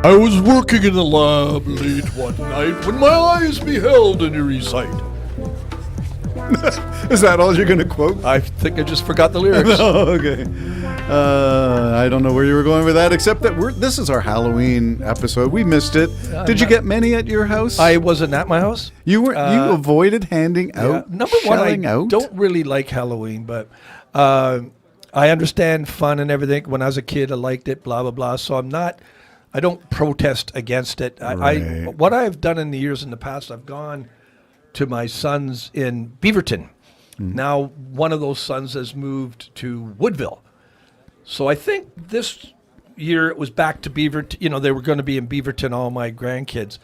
I was working in the lab late one night when my eyes beheld an eerie sight. Is that all you're going to quote? I think I just forgot the lyrics. Oh, okay. I don't know where you were going with that, except that this is our Halloween episode. We missed it. Did you get many at your house? I wasn't at my house. You avoided handing out. Number one, I out? don't really like Halloween, but I understand fun and everything. When I was a kid, I liked it. Blah blah blah. So I don't protest against it. Right. What I've done in the years in the past, I've gone to my sons in Beaverton. Now one of those sons has moved to Woodville. So I think this year it was back to Beaverton. You know, they were going to be in Beaverton, all my grandkids.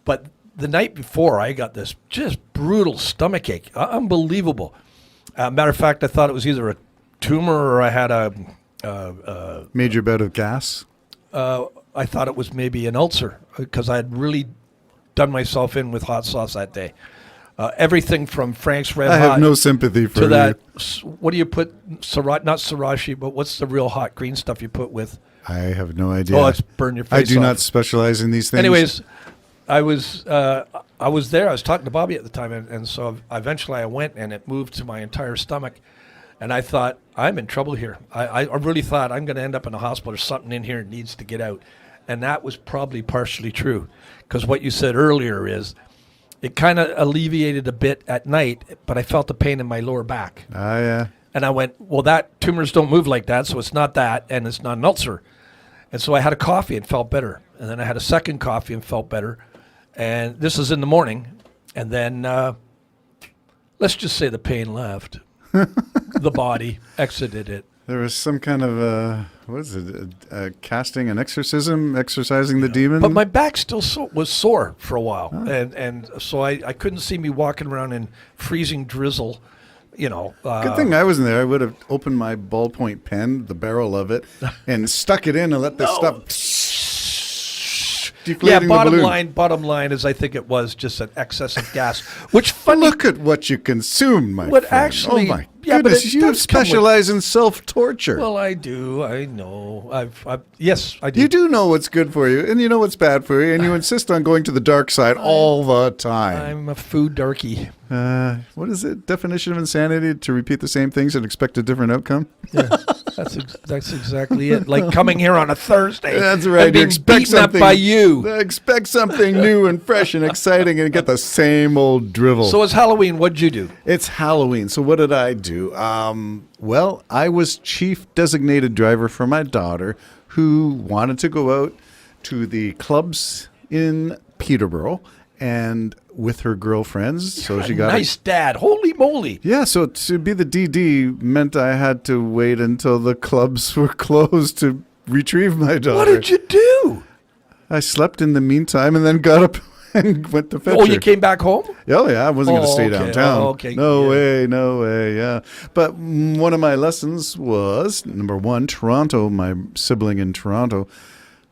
But the night before, I got this just brutal stomachache. Unbelievable. Matter of fact, I thought it was either a tumor or I had a major bout of gas. I thought it was maybe an ulcer because I had really done myself in with hot sauce that day. Everything from Frank's Red Hot. I have no sympathy for to that. you. What do you put? Not sirachi, but what's the real hot green stuff you put with? I have no idea. Oh, it's burn your face I do off. not specialize in these things. Anyways, I was there. I was talking to Bobby at the time, and so eventually I went, and it moved to my entire stomach. And I thought, I'm in trouble here. I really thought I'm going to end up in a hospital. There's something in here that needs to get out. And that was probably partially true. Because what you said earlier is, it kind of alleviated a bit at night, but I felt the pain in my lower back. Ah, yeah. And I went, well, tumors don't move like that, so it's not that, and it's not an ulcer. And so I had a coffee and felt better. And then I had a second coffee and felt better. And this is in the morning. And then let's just say the pain left. The body exited it. There was some kind of, what is it, casting, an exorcism, exorcising the demon? But my back still was sore for a while. Oh. And so I couldn't see me walking around in freezing drizzle, you know. Good thing I wasn't there. I would have opened my ballpoint pen, the barrel of it, and stuck it in and let this stuff deflating the balloon. Bottom line is I think it was just an excess of gas. Which funny. Look at what you consume, my friend. Actually, oh my goodness, you specialize in self-torture. Well, I do. I know. Yes, I do. You do know what's good for you, and you know what's bad for you, and you insist on going to the dark side all the time. I'm a food darky. What is it? Definition of insanity? To repeat the same things and expect a different outcome? Yeah, that's exactly it. Like coming here on a Thursday. That's right. And being beaten up by you. Expect something new and fresh and exciting and get the same old drivel. So it's Halloween. What'd you do? It's Halloween. So what did I do? Well, I was chief designated driver for my daughter who wanted to go out to the clubs in Peterborough and with her girlfriends. So she got nice dad. Holy moly. Yeah, so to be the DD meant I had to wait until the clubs were closed to retrieve my daughter. What did you do? I slept in the meantime and then got up and went to fetch her. Oh, you came back home? Oh, yeah. I wasn't going to stay downtown. Okay. No way, yeah. But one of my lessons was, number one, Toronto, my sibling in Toronto,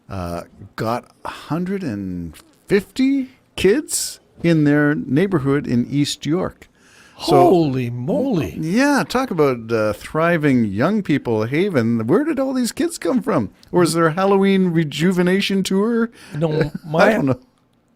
got 150 kids in their neighborhood in East York. Holy moly. Yeah, talk about thriving young people haven. Where did all these kids come from? Or is there a Halloween rejuvenation tour? No, I don't know.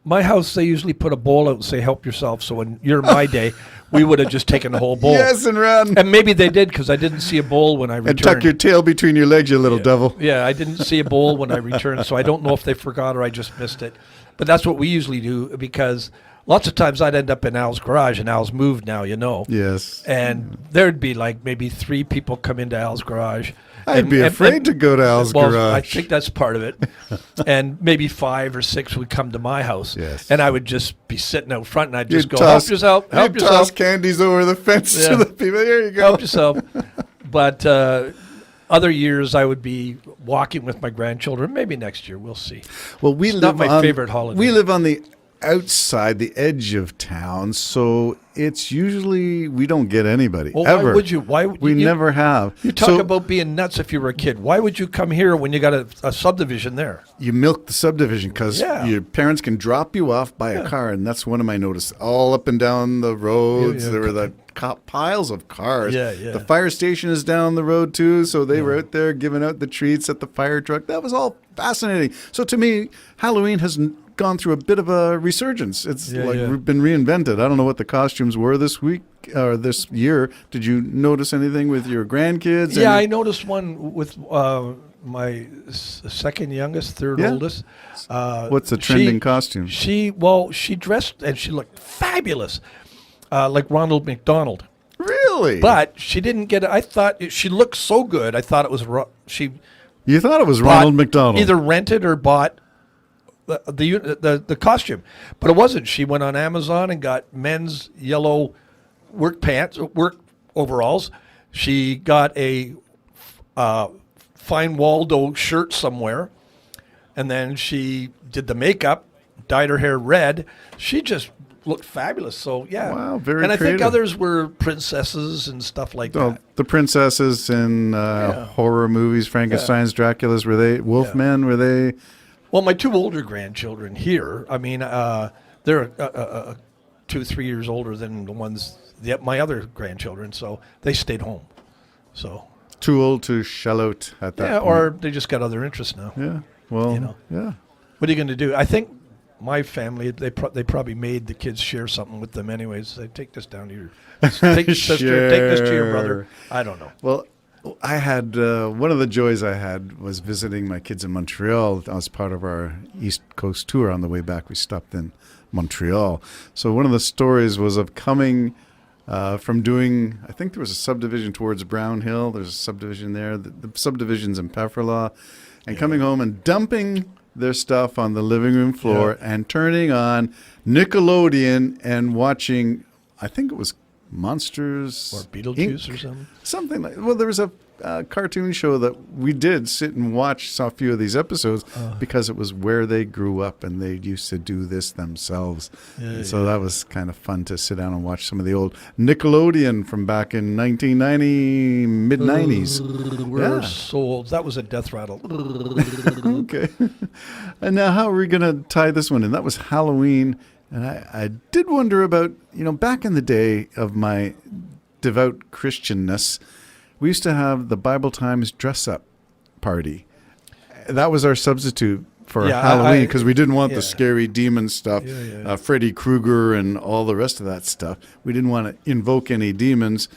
My house, they usually put a bowl out and say, help yourself. So when you're my day, we would have just taken the whole bowl. Yes, and run. And maybe they did because I didn't see a bowl when I returned. And tuck your tail between your legs, you little devil. Yeah, I didn't see a bowl when I returned. So I don't know if they forgot or I just missed it. But that's what we usually do because lots of times I'd end up in Al's garage, and Al's moved now, you know. Yes. And there'd be like maybe 3 people come into Al's garage. I'd be afraid to go to Al's garage. I think that's part of it. And maybe 5 or 6 would come to my house. Yes. And I would just be sitting out front, and I'd just toss, help yourself. Toss candies over the fence to the people. Here you go. Help yourself. But other years I would be walking with my grandchildren. Maybe next year. We'll see. Well, it's not my favorite holiday. We live on the outside, the edge of town, so it's usually we don't get anybody ever. Why would you? We never have. You talk about being nuts if you were a kid. Why would you come here when you got a subdivision there? You milk the subdivision because your parents can drop you off by a car, and that's one of my notices. All up and down the roads, there were the piles of cars. Yeah, yeah. The fire station is down the road too, so they were out there giving out the treats at the fire truck. That was all fascinating. So to me, Halloween has gone through a bit of a resurgence. It's been reinvented. I don't know what the costumes were this week or this year. Did you notice anything with your grandkids? Yeah, I noticed one with my second youngest, third oldest. What's the trending costume? She dressed and she looked fabulous, like Ronald McDonald. Really? But she didn't get it. I thought she looked so good. I thought it was You thought it was Ronald McDonald? Either rented or bought the costume, but it wasn't. She went on Amazon and got men's yellow work overalls. She got a fine Waldo shirt somewhere, and then she did the makeup, dyed her hair red. She just looked fabulous. So yeah, wow, very and I creative. think others were princesses and stuff like that. The princesses in horror movies, Frankenstein's, Dracula's, were they Wolfmen? Were they? Well, my two older grandchildren here, I mean, they're 2-3 years older than my other grandchildren, so they stayed home. So Too old to shell out at that point. or they just got other interests now. Yeah, well, yeah. What are you going to do? I think my family, they probably made the kids share something with them anyways. They take this down to your take this to your brother. I don't know. Well, I had one of the joys I had was visiting my kids in Montreal as part of our East Coast tour. On the way back, we stopped in Montreal. So one of the stories was of coming from doing, I think there was a subdivision towards Brown Hill. There's a subdivision there. The subdivision's in Pefferlaw. And coming home and dumping their stuff on the living room floor and turning on Nickelodeon and watching, I think it was Monsters Or Beetlejuice Inc. or something. Something like, well, there was a cartoon show that we did sit and watch, saw a few of these episodes because it was where they grew up and they used to do this themselves. So that was kind of fun to sit down and watch some of the old Nickelodeon from back in 1990, mid-90s. We're so old. That was a death rattle. Okay. And now how are we going to tie this one in? That was Halloween. And I did wonder about, back in the day of my devout Christianness, we used to have the Bible Times dress-up party. That was our substitute for Halloween because we didn't want the scary demon stuff, Freddy Krueger and all the rest of that stuff. We didn't want to invoke any demons,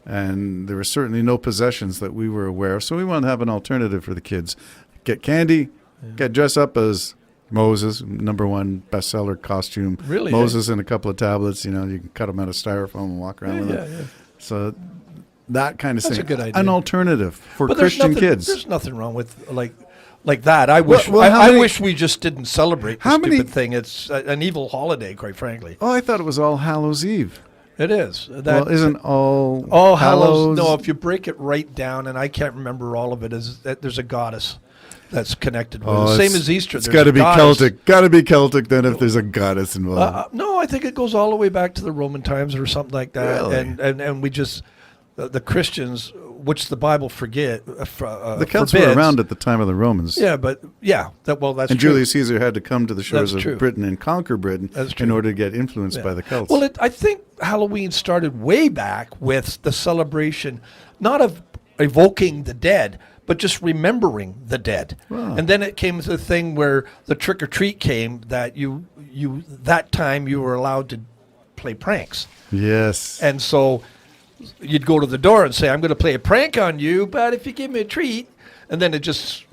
and there were certainly no possessions that we were aware of. So we wanted to have an alternative for the kids. Get candy, get dressed up as Moses, #1 bestseller costume. Really? Moses and a couple of tablets. You can cut them out of styrofoam and walk around with it. So that kind of thing. That's a good idea. An alternative for But Christian kids. There's nothing wrong with like that. I wish how many- wish we just didn't celebrate the How many- stupid thing. It's an evil holiday, quite frankly. Oh, I thought it was All Hallows Eve. It is. Well, isn't All Hallows? No, if you break it right down, and I can't remember all of it, is that there's a goddess that's connected with it. Same as Easter. It's got to be Celtic. Got to be Celtic then if there's a goddess involved. No, I think it goes all the way back to the Roman times or something like that. Really? And we just the Christians, which the Bible the Celts forbids. were around at the time of the Romans. Yeah, but that's and true. Julius Caesar had to come to the shores That's of true. Britain and conquer Britain in order to get influenced by the Celts. Well, I think Halloween started way back with the celebration, not of evoking the dead, but just remembering the dead. Wow. And then it came to the thing where the trick or treat came that that time you were allowed to play pranks. Yes. And so you'd go to the door and say, I'm going to play a prank on you, but if you give me a treat, and then it just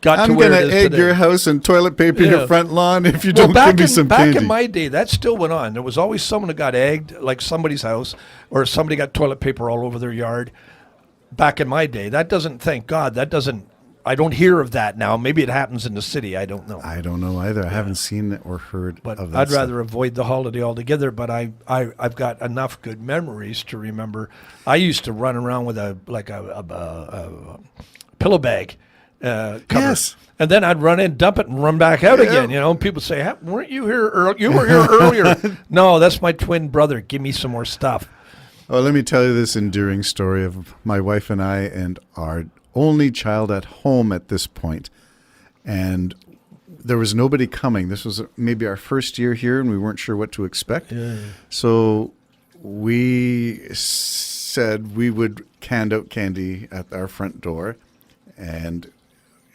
got to I'm where going it is to egg today. your house and toilet paper your front lawn if you Well, don't give me some back candy. in my day, that still went on. There was always someone who got egged, like somebody's house, or somebody got toilet paper all over their yard. Back in my day, that doesn't. Thank God, that doesn't. I don't hear of that now. Maybe it happens in the city. I don't know. I don't know either. I haven't seen it or heard But of that. I'd stuff. rather avoid the holiday altogether. But I've got enough good memories to remember. I used to run around with a pillow bag cover. Yes. And then I'd run in, dump it, and run back out again. And people say, "Weren't you here? You were here earlier." No, that's my twin brother. Give me some more stuff. Oh, let me tell you this endearing story of my wife and I and our only child at home at this point. And there was nobody coming. This was maybe our first year here, and we weren't sure what to expect. So we said we would hand out candy at our front door, and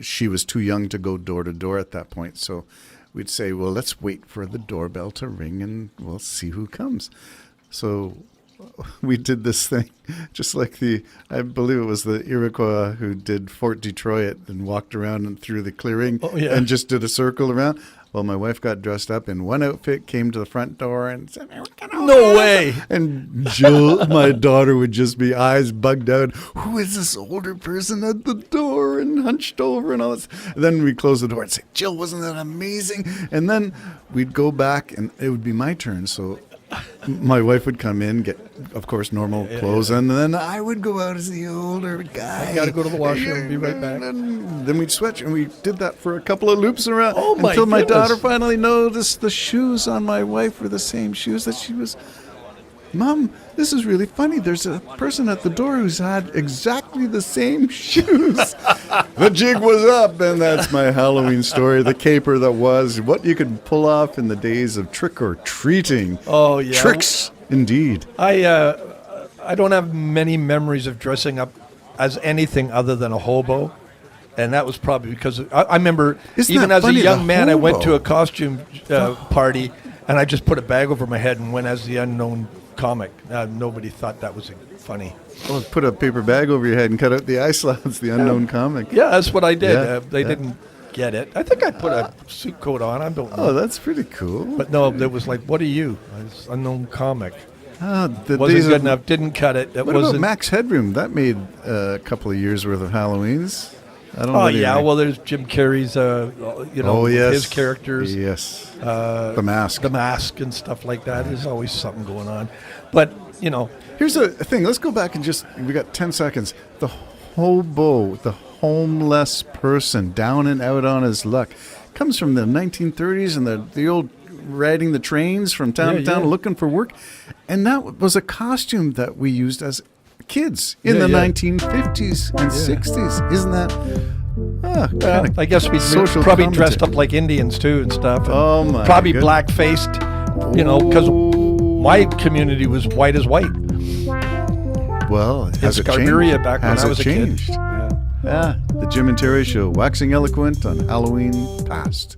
she was too young to go door to door at that point. So we'd say, well, let's wait for the doorbell to ring and we'll see who comes. So we did this thing just like I believe it was the Iroquois who did Fort Detroit and walked around and through the clearing and just did a circle around. Well, my wife got dressed up in one outfit, came to the front door and said, No way. And Jill, my daughter, would just be eyes bugged out. Who is this older person at the door and hunched over and all this? And then we close the door and say, Jill, wasn't that amazing? And then we'd go back and it would be my turn. So my wife would come in, get, of course, normal clothes, and then I would go out as the older guy. I got to go to the washroom. Be right back. And then we'd switch, and we did that for a couple of loops around goodness. until my daughter finally noticed the shoes on my wife were the same shoes that she was. Mom, this is really funny. There's a person at the door who's had exactly the same shoes. The jig was up, and that's my Halloween story. The caper that was what you could pull off in the days of trick or treating. Oh, yeah. Tricks, indeed. I don't have many memories of dressing up as anything other than a hobo. And that was probably because I remember Isn't even that as a funny, young the man, I went hobo? to a costume party and I just put a bag over my head and went as the unknown comic. Nobody thought that was funny. Well, put a paper bag over your head and cut out the eye slots, the unknown comic. Yeah, that's what I did. Yeah, They didn't get it. I think I put a suit coat on. I don't know. Oh, that's pretty cool. But no, there was like, what are you? I was unknown comic. The Wasn't days good of- enough. Didn't cut it. It What about wasn't. Max Headroom? That made a couple of years worth of Halloweens. I don't know. Oh whether yeah, you- well, there's Jim Carrey's, oh yes, his characters, Yes, the mask. the mask and stuff like that. There's always something going on, but Here's a thing. Let's go back and we got 10 seconds. The hobo, the homeless person, down and out on his luck, comes from the 1930s and the old riding the trains from town to town looking for work, and that was a costume that we used as kids in the 1950s and 60s. Isn't that? Kinda I guess we social probably commentary. dressed up like Indians too and stuff. And Oh, my probably goodness. black faced, because my community was white as white. Well, In has it Scarberia changed? back when Has I it was a changed? kid. Yeah. Yeah, the Jim and Terry Show, waxing eloquent on Halloween past.